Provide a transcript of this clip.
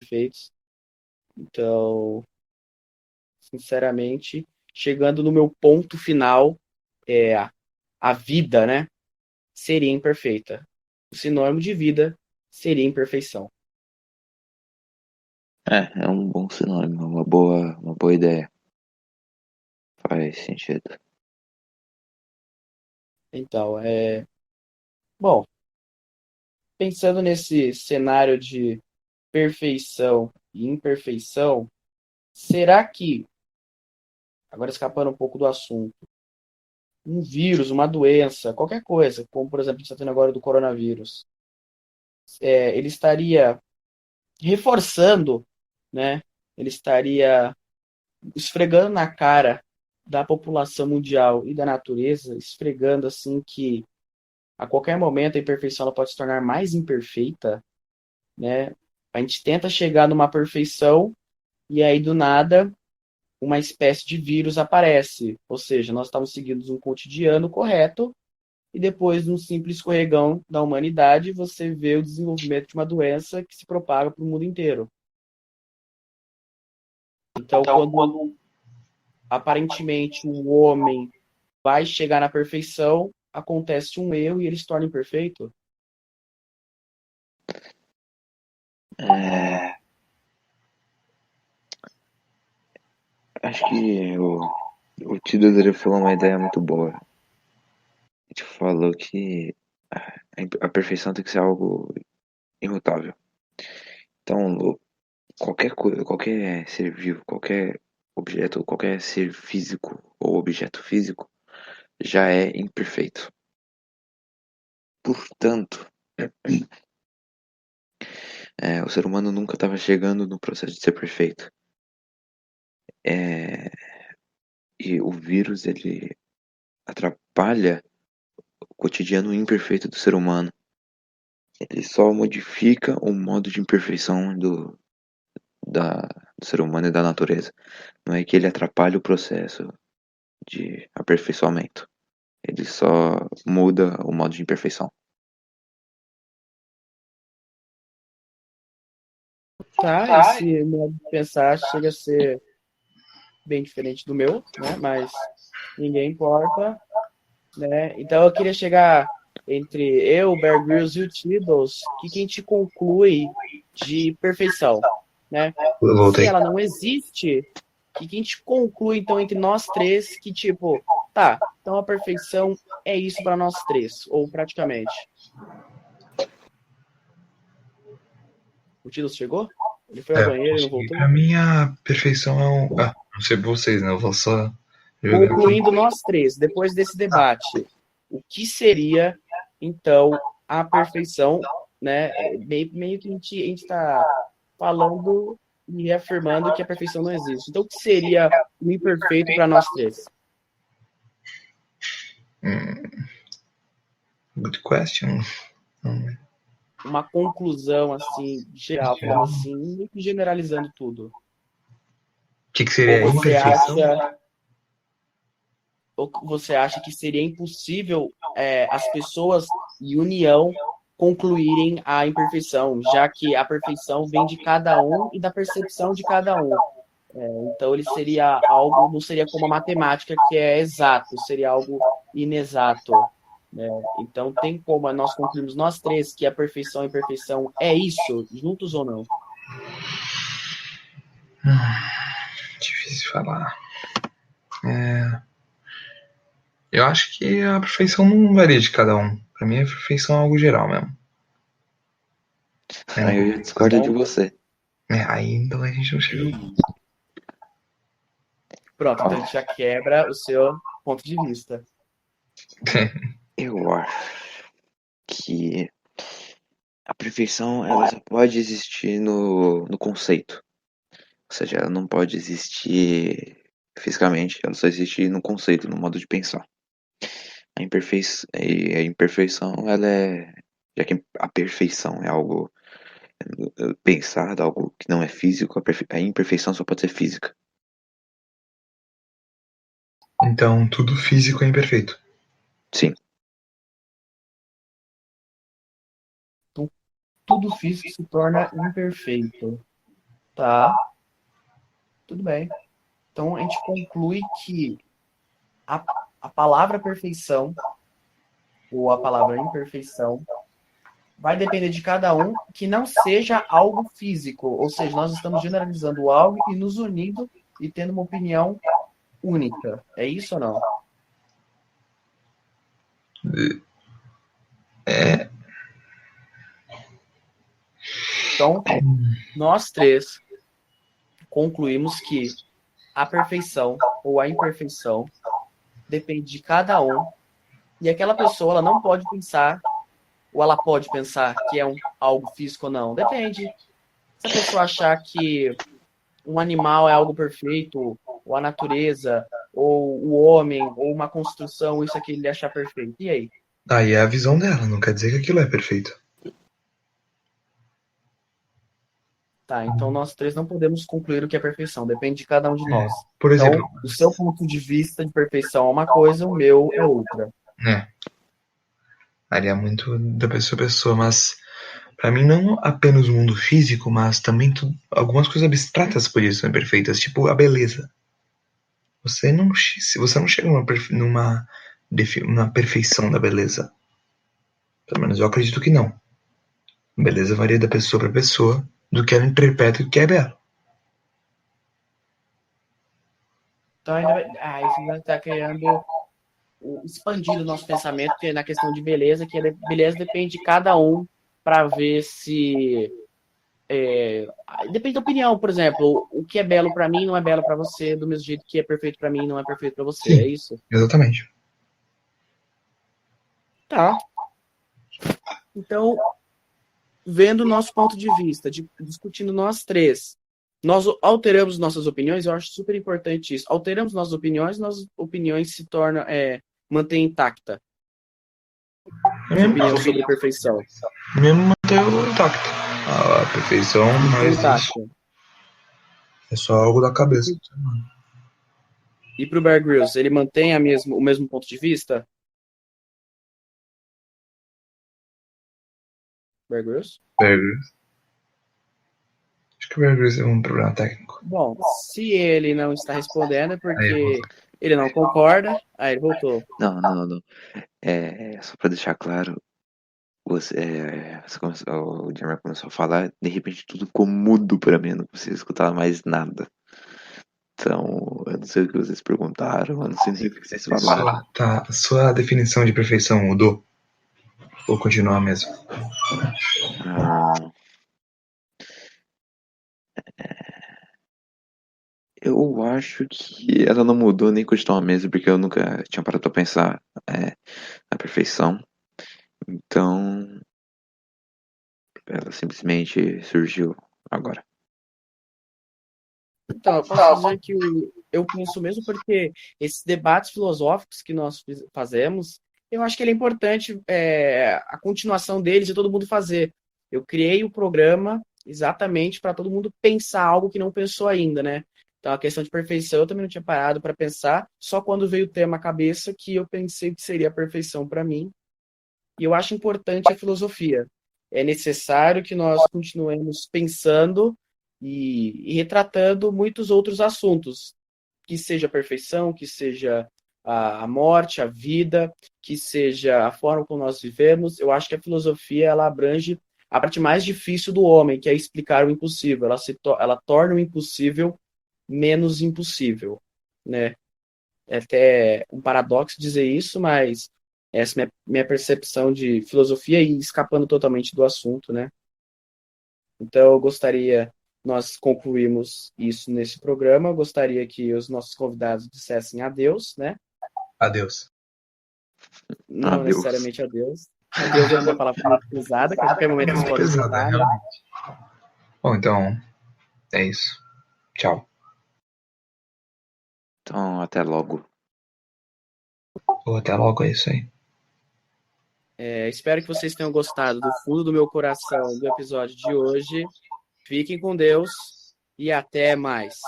perfeitos. Então, sinceramente, chegando no meu ponto final, é a vida, né, seria imperfeita. O sinônimo de vida seria imperfeição. É um bom sinônimo, uma boa ideia. Faz sentido. Então, bom, pensando nesse cenário de perfeição e imperfeição, será que, agora escapando um pouco do assunto, um vírus, uma doença, qualquer coisa, como por exemplo a gente está tendo agora do coronavírus, ele estaria reforçando, né? Ele estaria esfregando na cara da população mundial e da natureza, esfregando assim que a qualquer momento a imperfeição ela pode se tornar mais imperfeita, né? A gente tenta chegar numa perfeição e aí do nada uma espécie de vírus aparece, ou seja, nós estamos seguindo um cotidiano correto e depois de um simples escorregão da humanidade, você vê o desenvolvimento de uma doença que se propaga para o mundo inteiro. Então, quando aparentemente o homem vai chegar na perfeição, acontece um erro e ele se torna imperfeito. É, acho que o Tidor falou uma ideia muito boa. A gente falou que a perfeição tem que ser algo imutável. Então, qualquer coisa, qualquer ser vivo, qualquer objeto, qualquer ser físico ou objeto físico já é imperfeito. Portanto, o ser humano nunca estava chegando no processo de ser perfeito. É, e o vírus, ele atrapalha o cotidiano imperfeito do ser humano. Ele só modifica o modo de imperfeição da, do ser humano e da natureza. Não é que ele atrapalha o processo de aperfeiçoamento. Ele só muda o modo de imperfeição. Tá, esse modo de pensar chega a ser bem diferente do meu, né? Mas ninguém importa, né? Então eu queria chegar entre eu, Bear Grylls e o Tiddles, que a gente conclui de perfeição, né? Eu Se voltei. ela não existe, que a gente conclui então entre nós três que tipo, tá, então a perfeição é isso para nós três, ou praticamente. O Tiddles chegou? Ele foi ao banheiro e não Consegui. Pra voltou? mim, a perfeição é um. Ah, não sei vocês, né? Eu vou só jogar aqui. Concluindo nós três, depois desse debate, o que seria, então, a perfeição, né? Meio que a gente está falando e reafirmando que a perfeição não existe. Então, o que seria o imperfeito para nós três? Good question. Hum, Uma conclusão, assim, geral, falando assim, meio que generalizando tudo. O que Ou seria a você imperfeição? acha, ou você acha que seria impossível as pessoas em união concluírem a imperfeição, já que a perfeição vem de cada um e da percepção de cada um. Então ele seria algo, não seria como a matemática que é exato, seria algo inexato. Né? Então tem como nós concluirmos nós três que a perfeição e a imperfeição é isso, juntos ou não? Difícil falar. É, eu acho que a perfeição não varia de cada um. Pra mim, a perfeição é algo geral mesmo. Aí eu já discordo de Então, você. Aí então a gente não chega. pronto, então a gente já quebra o seu ponto de vista. Eu acho que a perfeição ela só pode existir no conceito. Ou seja, ela não pode existir fisicamente, ela só existe no conceito, no modo de pensar. A imperfeição, ela é. Já que a perfeição é algo pensado, algo que não é físico, a imperfeição só pode ser física. Então, tudo físico é imperfeito. Sim, Então, tudo físico se torna imperfeito. Tá, tudo bem. Então a gente conclui que a, a palavra perfeição ou a palavra imperfeição vai depender de cada um que não seja algo físico. Ou seja, nós estamos generalizando algo e nos unindo e tendo uma opinião única. É isso ou não? É, Então, nós três concluímos que a perfeição ou a imperfeição depende de cada um e aquela pessoa ela não pode pensar ou ela pode pensar que é algo físico ou não. Depende. Se a pessoa achar que um animal é algo perfeito, ou a natureza, ou o homem, ou uma construção, isso aqui ele achar perfeito. E aí? aí é a visão dela, não quer dizer que aquilo é perfeito. Tá, então nós três não podemos concluir o que é perfeição, depende de cada um de nós. Por exemplo, Então, o seu ponto de vista de perfeição é uma coisa, o meu é outra. varia muito da pessoa a pessoa, mas pra mim não apenas o mundo físico, mas também algumas coisas abstratas poderiam ser perfeitas, tipo a beleza. Se você não chega numa perfeição da beleza. Pelo menos eu acredito que não. Beleza varia da pessoa para pessoa, do que ela interpreta o que é belo. Então, ainda isso vai estar criando, expandir o nosso pensamento que é na questão de beleza, que beleza depende de cada um para ver se depende da opinião, por exemplo, o que é belo pra mim não é belo pra você, do mesmo jeito que é perfeito pra mim não é perfeito pra você, Sim, é isso? exatamente. Tá. Então, vendo o nosso ponto de vista, discutindo nós três, nós alteramos nossas opiniões, eu acho super importante isso. Alteramos nossas opiniões se tornam, mantém intacta. Sua opinião sobre perfeição. Mesmo manter o intacto. A perfeição não existe. Intacta. É só algo da cabeça. E pro Bear Grylls, ele mantém o mesmo ponto de vista? Bear Grylls? Bear Grylls. Acho que o Bear Grylls é um problema técnico. Bom, se ele não está respondendo é porque ele não concorda. Aí ele voltou. Não. Só pra deixar claro, o Jammer começou a falar, de repente tudo ficou mudo pra mim, eu não consigo escutar mais nada. Então, eu não sei o que vocês perguntaram, eu não sei nem o que vocês falaram. Sua definição de perfeição mudou? Ou continua a mesma? Ah, eu acho que ela não mudou nem continua a mesma, porque eu nunca tinha parado pra pensar na perfeição. Então, ela simplesmente surgiu agora. Então, eu posso dizer que eu penso mesmo porque esses debates filosóficos que nós fazemos, eu acho que ele é importante, a continuação deles e todo mundo fazer. Eu criei o programa exatamente para todo mundo pensar algo que não pensou ainda, né? Então, a questão de perfeição eu também não tinha parado para pensar, só quando veio o tema à cabeça que eu pensei que seria a perfeição para mim. E eu acho importante a filosofia. É necessário que nós continuemos pensando e retratando muitos outros assuntos, que seja a perfeição, que seja a morte, a vida, que seja a forma como nós vivemos. Eu acho que a filosofia ela abrange a parte mais difícil do homem, que é explicar o impossível. Ela torna o impossível menos impossível, né? É até um paradoxo dizer isso, mas essa é minha percepção de filosofia e escapando totalmente do assunto, né? Então, eu gostaria, nós concluímos isso nesse programa, eu gostaria que os nossos convidados dissessem adeus, né? Adeus. Não Adeus. necessariamente adeus. Adeus é uma palavra muito pesada, que a qualquer momento eles podem Pesado, escutar, né? realmente. Bom, então, é isso. Tchau. Então, até logo. Ou até logo, é isso aí. Espero que vocês tenham gostado do fundo do meu coração do episódio de hoje. Fiquem com Deus e até mais.